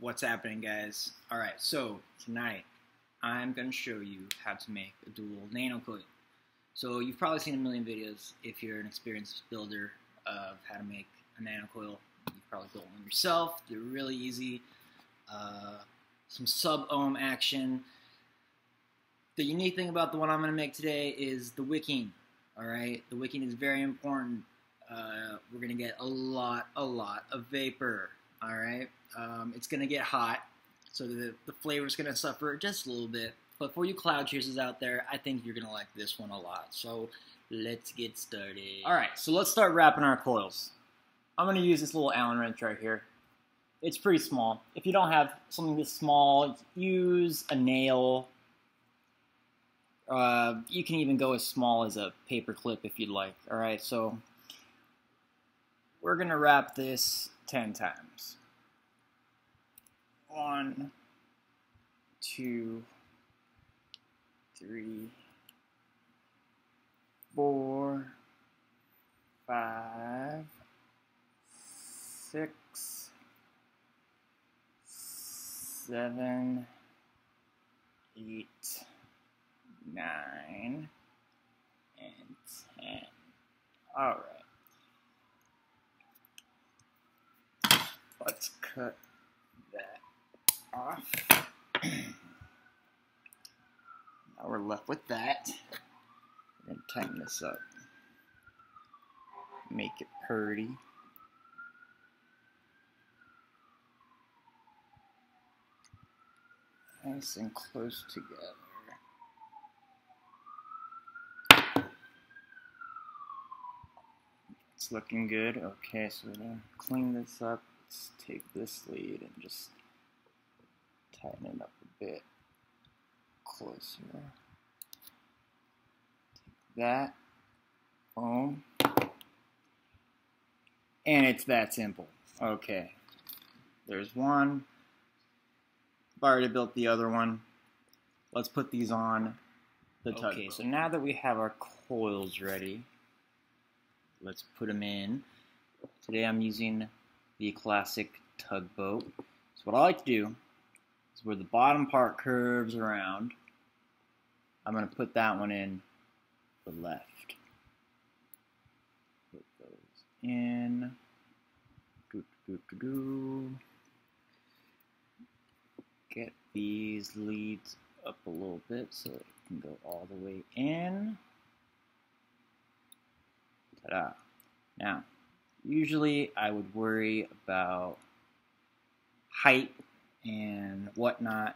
What's happening, guys? Alright, so tonight I'm going to show you how to make a dual nano coil. So you've probably seen a million videos if you're an experienced builder of how to make a nano coil. You've probably built one yourself. They're really easy. Some sub-ohm action. The unique thing about the one I'm going to make today is the wicking. Alright, the wicking is very important. We're going to get a lot of vapor. Alright, it's going to get hot, so the flavor is going to suffer just a little bit. But for you cloud chasers out there, I think you're going to like this one a lot. So let's get started. Alright, so let's start wrapping our coils. I'm going to use this little Allen wrench right here. It's pretty small. If you don't have something this small, use a nail. You can even go as small as a paper clip if you'd like. Alright, so we're going to wrap this 10 times. 1, 2, 3, 4, 5, 6, 7, 8, 9, and 10. Alright. Let's cut that off. Now we're left with that. We're going to tighten this up. Make it pretty. Nice and close together. It's looking good. Okay, so we're going to clean this up. Let's take this lead and just tighten it up a bit closer. Take that. Boom. And it's that simple. Okay. There's one. I've already built the other one. Let's put these on the tugboat. Okay, so now that we have our coils ready, let's put them in. Today I'm using the classic tugboat. So what I like to do is where the bottom part curves around, I'm going to put that one in the left. Put those in. Get these leads up a little bit so it can go all the way in. Ta-da. Now, usually I would worry about height and whatnot.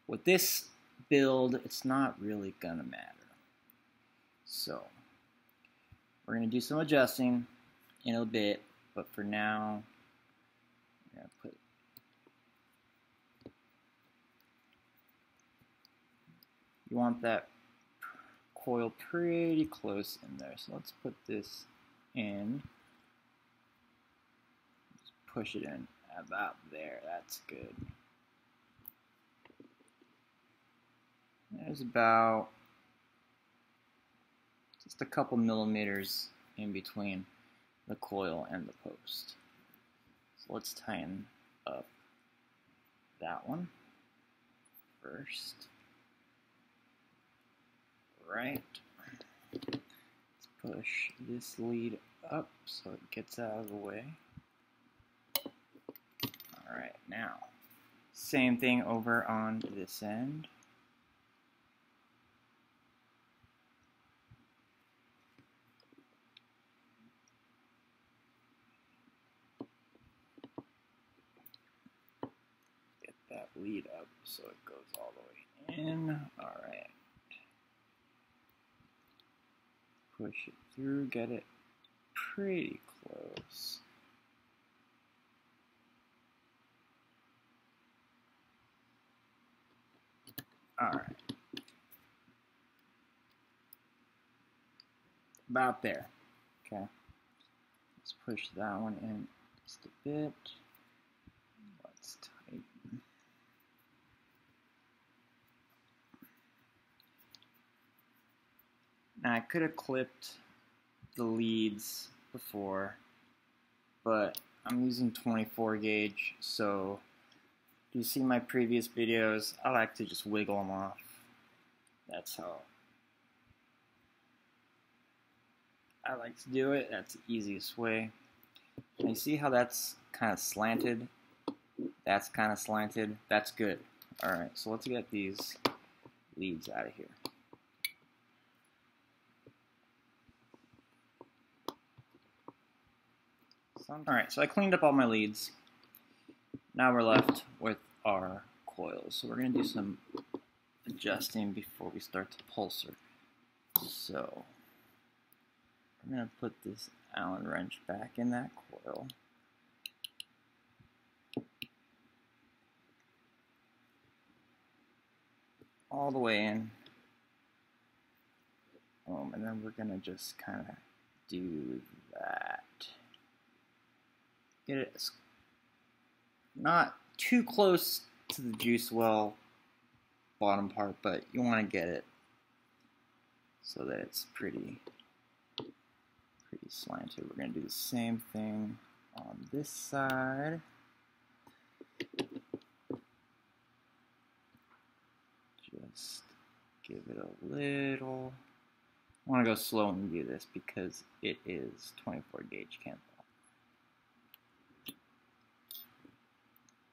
With this build, it's not really gonna matter. So, we're gonna do some adjusting in a bit, but for now, I'm gonna put you want that coil pretty close in there. So let's put this in. Just push it in about there. That's good. There's about just a couple millimeters in between the coil and the post. So let's tighten up that one first. Right. Let's push this lead up so it gets out of the way. Alright, now, same thing over on this end. Get that lead up so it goes all the way in. Alright. Push it through, get it pretty close. Alright. About there. Okay. Let's push that one in just a bit. Let's tighten. Now I could have clipped the leads before, but I'm using 24 gauge, so If you see my previous videos, I like to just wiggle them off. That's how I like to do it. That's the easiest way. And you see how that's kind of slanted? That's kind of slanted. That's good. Alright, so let's get these leads out of here. Alright, so I cleaned up all my leads. Now we're left with our coils. So we're going to do some adjusting before we start the pulser. So I'm going to put this Allen wrench back in that coil. All the way in. And then we're going to just kind of do that. Get it not too close to the juice well bottom part, but you want to get it so that it's pretty slanted. We're going to do the same thing on this side. Just give it a little. I want to go slow and do this because it is 24 gauge candle.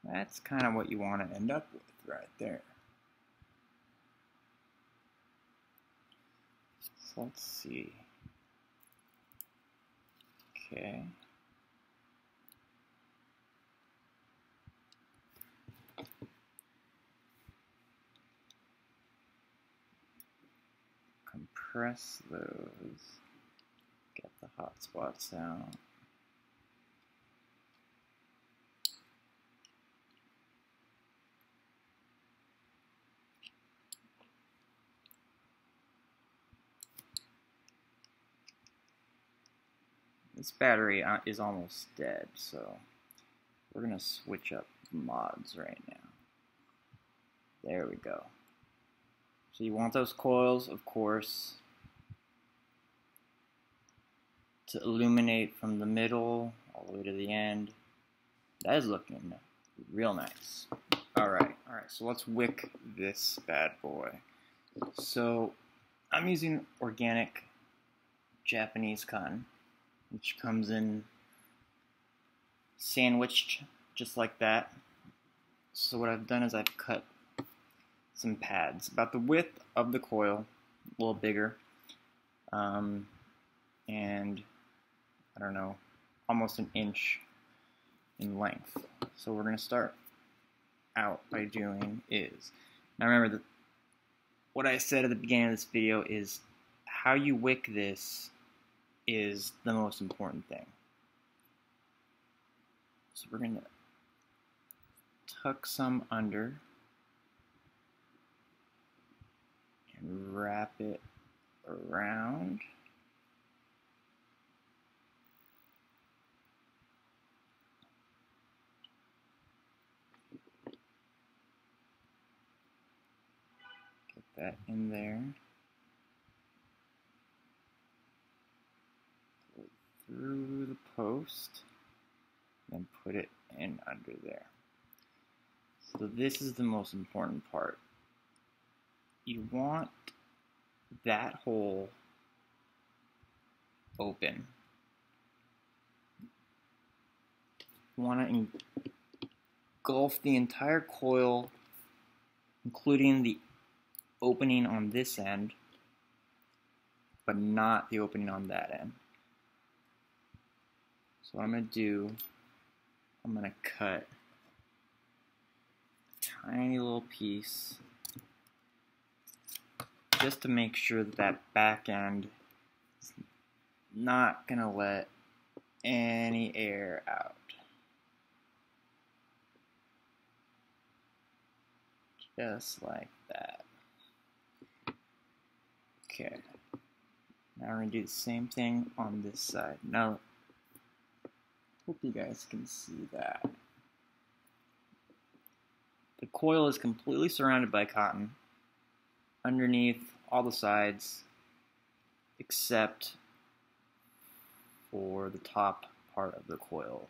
That's kind of what you want to end up with right there. So let's see. Okay. Compress those. Get the hot spots out. This battery is almost dead, so we're going to switch up mods right now. There we go. So you want those coils, of course, to illuminate from the middle all the way to the end. That is looking real nice. Alright, so let's wick this bad boy. So I'm using organic Japanese cotton, which comes in sandwiched just like that. So what I've done is I've cut some pads about the width of the coil, a little bigger, and I don't know, almost an inch in length. So we're going to start out by doing is, now remember that what I said at the beginning of this video is how you wick this is the most important thing. So we're going to tuck some under and wrap it around. Get that in there. Go through the post, then put it in under there. So this is the most important part. You want that hole open. You want to engulf the entire coil, including the opening on this end, but not the opening on that end. So what I'm going to do, I'm going to cut a tiny little piece just to make sure that that back end is not going to let any air out. Just like that. Okay. Now we're going to do the same thing on this side. Now, hope you guys can see that. The coil is completely surrounded by cotton underneath all the sides except for the top part of the coil.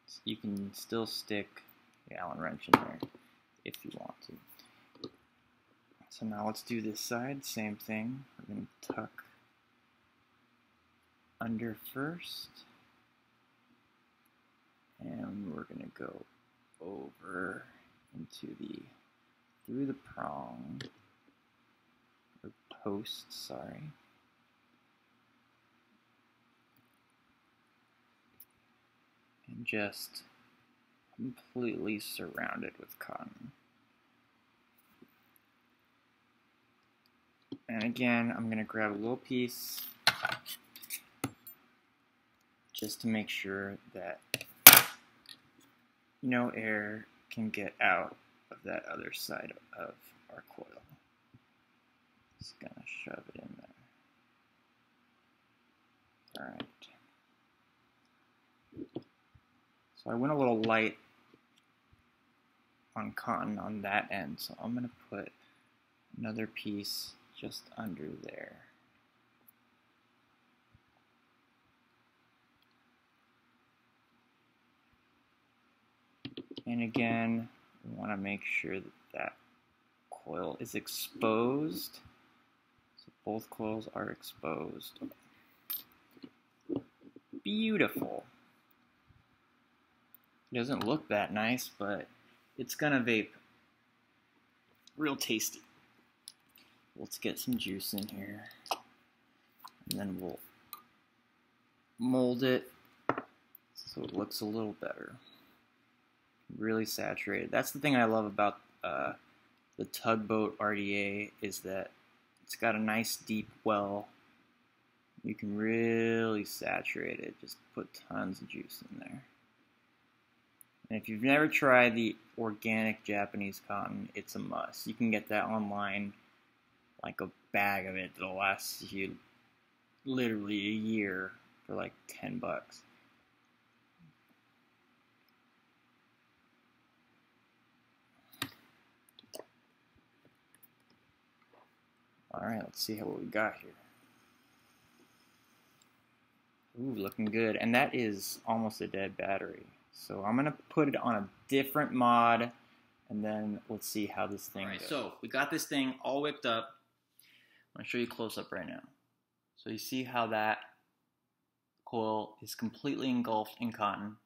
So you can still stick the Allen wrench in there if you want to. So now let's do this side, same thing. We're going to tuck under first, and we're going to go over into through the prong, or post, sorry. And just completely surrounded with cotton. And again, I'm going to grab a little piece just to make sure that no air can get out of that other side of our coil. Just going to shove it in there. Alright. So I went a little light on cotton on that end, so I'm going to put another piece just under there. And again, we want to make sure that that coil is exposed. So both coils are exposed. Beautiful. It doesn't look that nice, but it's gonna vape real tasty. Let's get some juice in here, and then we'll mold it so it looks a little better. Really saturated. That's the thing I love about the Tugboat RDA, is that it's got a nice deep well. You can really saturate it. Just put tons of juice in there. And if you've never tried the organic Japanese cotton, it's a must. You can get that online, like a bag of it that'll last you literally a year for like 10 bucks. Alright, let's see what we got here. Ooh, looking good. And that is almost a dead battery. So I'm going to put it on a different mod, and then let's see how this thing goes. So we got this thing all whipped up. I'm going to show you close up right now. So you see how that coil is completely engulfed in cotton,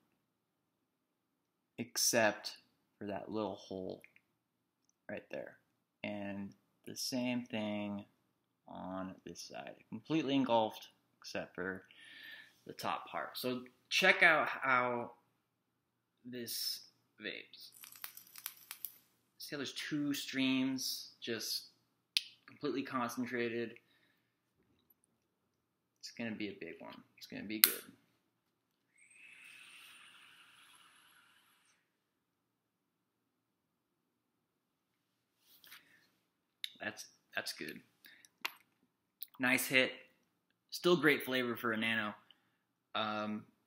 except for that little hole right there. And the same thing on this side. Completely engulfed except for the top part. So check out how this vapes. See how there's two streams just completely concentrated? It's gonna be a big one. It's gonna be good. That's good. Nice hit. Still great flavor for a Nano.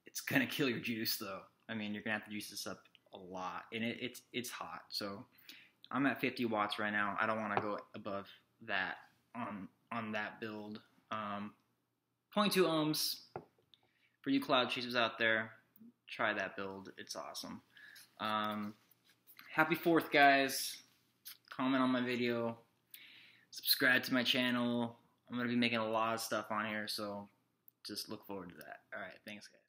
It's gonna kill your juice though. I mean, you're gonna have to juice this up a lot, and it's hot. So I'm at 50 watts right now. I don't want to go above that on that build. 0.2 ohms for you cloud chasers out there. Try that build. It's awesome. Happy 4th, guys. Comment on my video. Subscribe to my channel. I'm going to be making a lot of stuff on here, so just look forward to that. All right, thanks, guys.